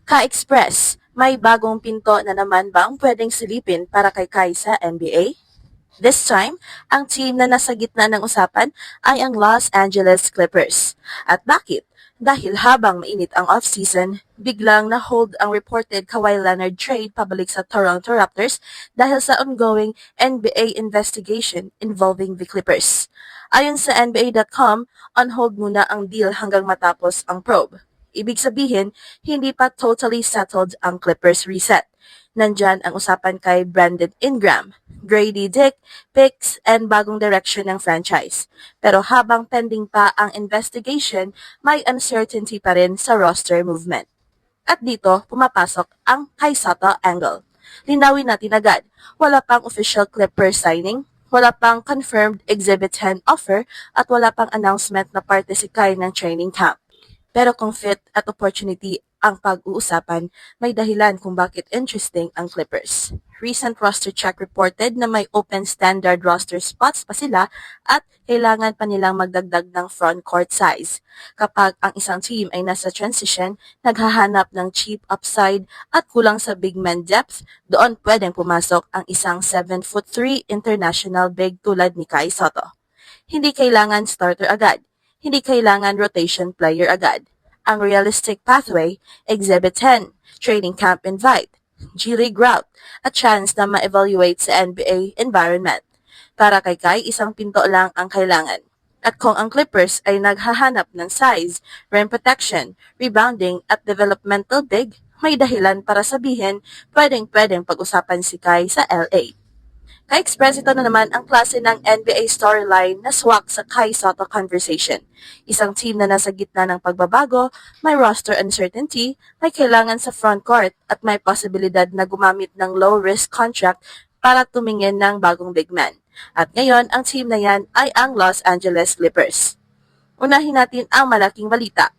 Ka-Express, may bagong pinto na naman ba ang pwedeng silipin para kay Kai sa NBA? This time, ang team na nasa gitna ng usapan ay ang Los Angeles Clippers. At bakit? Dahil habang mainit ang off-season, biglang na-hold ang reported Kawhi Leonard trade pabalik sa Toronto Raptors dahil sa ongoing NBA investigation involving the Clippers. Ayon sa NBA.com, on hold muna ang deal hanggang matapos ang probe. Ibig sabihin, hindi pa totally settled ang Clippers reset. Nandyan ang usapan kay Brandon Ingram, Grady Dick, picks, and bagong direction ng franchise. Pero habang pending pa ang investigation, may uncertainty pa rin sa roster movement. At dito, pumapasok ang Kai Sotto angle. Linawin natin agad, wala pang official Clippers signing, wala pang confirmed Exhibit 10 offer, at wala pang announcement na parte si Kai ng training camp. Pero kung fit at opportunity ang pag-uusapan, may dahilan kung bakit interesting ang Clippers. Recent roster check reported na may open standard roster spots pa sila at kailangan pa nilang magdagdag ng front court size. Kapag ang isang team ay nasa transition, naghahanap ng cheap upside at kulang sa big man depth, doon pwedeng pumasok ang isang 7'3" international big tulad ni Kai Sotto. Hindi kailangan starter agad. Hindi kailangan rotation player agad. Ang realistic pathway, Exhibit 10, training camp invite, G-League route, at chance na ma-evaluate sa NBA environment. Para kay Kai, isang pinto lang ang kailangan. At kung ang Clippers ay naghahanap ng size, rim protection, rebounding, at developmental big, may dahilan para sabihin pwedeng pag-usapan si Kai sa LA. Ka-express ito na naman ang klase ng NBA storyline na swak sa Kai Sotto conversation. Isang team na nasa gitna ng pagbabago, may roster uncertainty, may kailangan sa front court at may posibilidad na gumamit ng low-risk contract para tumingin ng bagong big man. At ngayon, ang team na yan ay ang Los Angeles Clippers. Unahin natin ang malaking balita.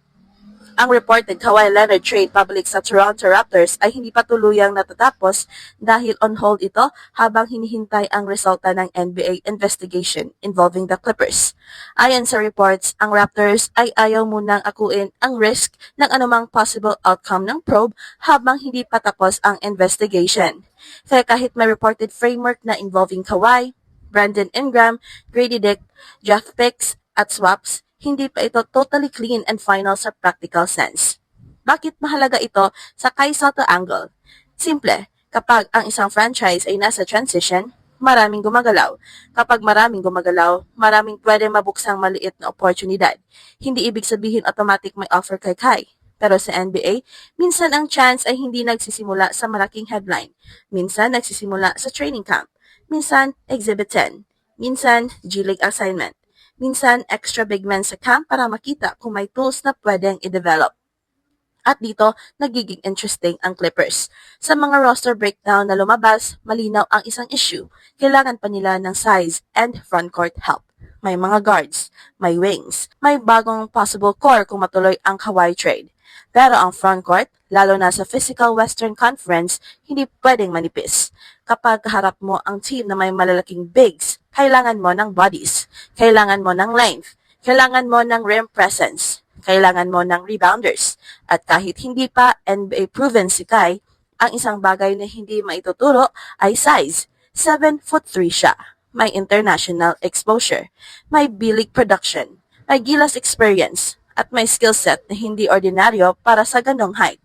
Ang reported Kawhi Leonard trade pabalik sa Toronto Raptors ay hindi pa tuluyang natatapos dahil on hold ito habang hinihintay ang resulta ng NBA investigation involving the Clippers. Ayon sa reports, ang Raptors ay ayaw munang akuin ang risk ng anumang possible outcome ng probe habang hindi pa tapos ang investigation. Kaya kahit may reported framework na involving Kawhi, Brandon Ingram, Grady Dick, draft picks, at swaps, hindi pa ito totally clean and final sa practical sense. Bakit mahalaga ito sa Kai Sotto angle? Simple, kapag ang isang franchise ay nasa transition, maraming gumagalaw. Kapag maraming gumagalaw, maraming pwede mabuksang maliit na oportunidad. Hindi ibig sabihin automatic may offer kay Kai. Pero sa NBA, minsan ang chance ay hindi nagsisimula sa malaking headline. Minsan nagsisimula sa training camp. Minsan, Exhibit 10. Minsan, G-League assignment. Minsan, extra big men sa camp para makita kung may tools na pwedeng i-develop. At dito, nagiging interesting ang Clippers. Sa mga roster breakdown na lumabas, malinaw ang isang issue. Kailangan pa nila ng size and frontcourt help. May mga guards, may wings, may bagong possible core kung matuloy ang Kawhi trade. Pero ang frontcourt, lalo na sa physical Western Conference, hindi pwedeng manipis. Kapag kaharap mo ang team na may malalaking bigs, kailangan mo ng bodies, kailangan mo ng length, kailangan mo ng rim presence, kailangan mo ng rebounders. At kahit hindi pa NBA proven si Kai, ang isang bagay na hindi maituturo ay size. 7'3" siya. May international exposure, may B-League production, may Gilas experience, at may skill set na hindi ordinaryo para sa ganong height.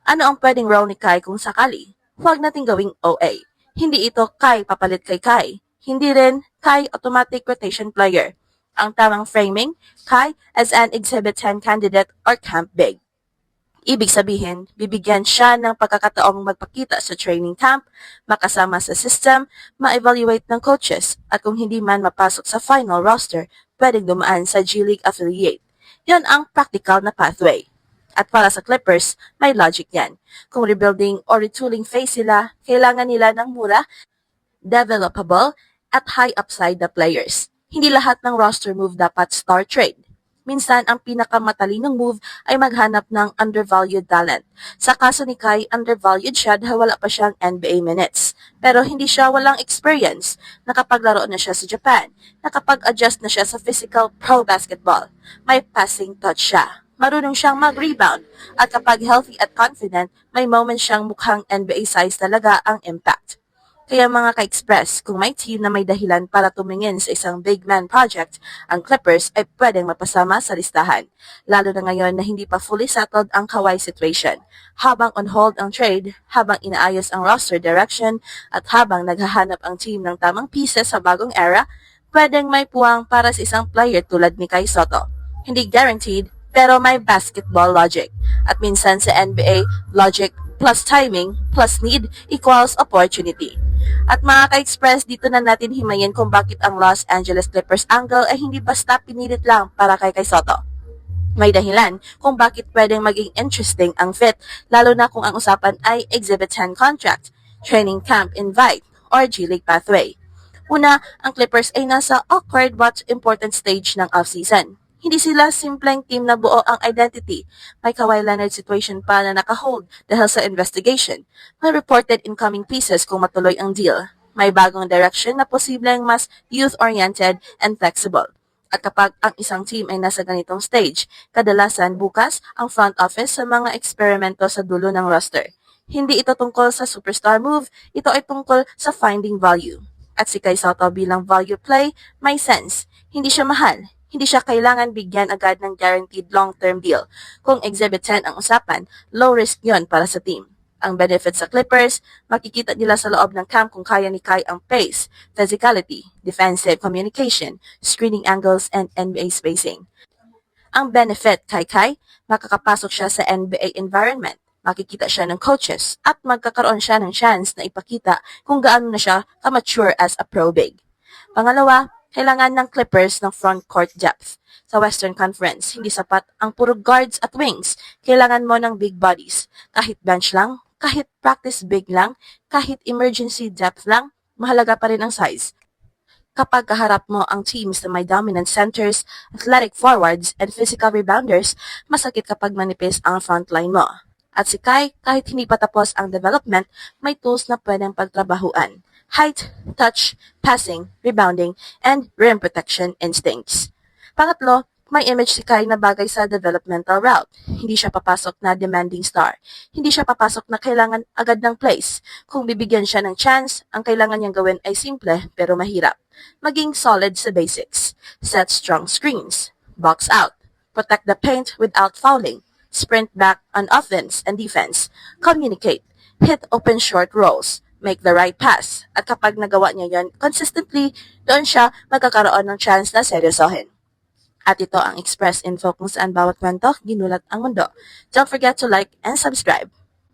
Ano ang pwedeng role ni Kai kung sakali? Huwag nating gawing OA. Hindi ito Kai papalit kay Kai. Hindi rin Kai automatic rotation player. Ang tamang framing, Kai as an Exhibit 10 candidate or camp big. Ibig sabihin, bibigyan siya ng pagkakataong magpakita sa training camp, makasama sa system, ma-evaluate ng coaches, at kung hindi man mapasok sa final roster, pwedeng dumaan sa G-League affiliate. Yan ang practical na pathway. At para sa Clippers, may logic yan. Kung rebuilding or retooling phase sila, kailangan nila ng mura, developable, at high upside na players. Hindi lahat ng roster move dapat star trade. Minsan, ang pinakamatalinong move ay maghanap ng undervalued talent. Sa kaso ni Kai, undervalued siya dahil wala pa siyang NBA minutes. Pero hindi siya walang experience. Nakapaglaro na siya sa Japan. Nakapag-adjust na siya sa physical pro basketball. May passing touch siya. marunong siyang mag-rebound, at kapag healthy at confident, may moments siyang mukhang NBA size talaga ang impact. Kaya mga ka-express, kung may team na may dahilan para tumingin sa isang big man project, ang Clippers ay pwedeng mapasama sa listahan. Lalo na ngayon na hindi pa fully settled ang Kawhi situation. Habang on hold ang trade, habang inaayos ang roster direction, at habang naghahanap ang team ng tamang pieces sa bagong era, pwedeng may puwang para sa isang player tulad ni Kai Soto. Hindi guaranteed, pero may basketball logic. At minsan sa NBA, logic plus timing plus need equals opportunity. At mga ka-express, dito na natin himayin kung bakit ang Los Angeles Clippers angle ay hindi basta pinilit lang para kay Soto. May dahilan kung bakit pwedeng maging interesting ang fit, lalo na kung ang usapan ay Exhibit 10 contract, training camp invite, or G-League pathway. Una, ang Clippers ay nasa awkward but important stage ng offseason. Hindi sila simpleng team na buo ang identity. May Kawhi Leonard situation pa na nakahold dahil sa investigation. May reported incoming pieces kung matuloy ang deal. May bagong direction na posibleng mas youth-oriented and flexible. At kapag ang isang team ay nasa ganitong stage, kadalasan bukas ang front office sa mga eksperimento sa dulo ng roster. Hindi ito tungkol sa superstar move, ito ay tungkol sa finding value. At si Kai Soto bilang value play, may sense. Hindi siya mahal. Hindi siya kailangan bigyan agad ng guaranteed long-term deal. Kung Exhibit 10 ang usapan, low risk yon para sa team. Ang benefit sa Clippers, makikita nila sa loob ng camp kung kaya ni Kai ang pace, physicality, defensive communication, screening angles, and NBA spacing. Ang benefit kay Kai, makakapasok siya sa NBA environment, makikita siya ng coaches, at magkakaroon siya ng chance na ipakita kung gaano na siya ka-mature as a pro big. Pangalawa, kailangan ng Clippers ng front court depth. Sa Western Conference, hindi sapat ang puro guards at wings. Kailangan mo ng big bodies. Kahit bench lang, kahit practice big lang, kahit emergency depth lang, mahalaga pa rin ang size. Kapag kaharap mo ang teams na may dominant centers, athletic forwards, and physical rebounders, masakit kapag manipis ang frontline mo. At si Kai, kahit hindi pa tapos ang development, may tools na pwedeng pagtrabahuan. Height, touch, passing, rebounding, and rim protection instincts. Pangatlo, may image si Kai na bagay sa developmental route. Hindi siya papasok na demanding star. Hindi siya papasok na kailangan agad ng place. Kung bibigyan siya ng chance, ang kailangan niyang gawin ay simple pero mahirap. Maging solid sa basics. Set strong screens. Box out. Protect the paint without fouling. Sprint back on offense and defense. Communicate. Hit open short rolls. Make the right pass. At kapag nagawa niya yon consistently, doon siya magkakaroon ng chance na seryosohin. At ito ang Express Info kung saan bawat kwento ginulat ang mundo. Don't forget to like and subscribe.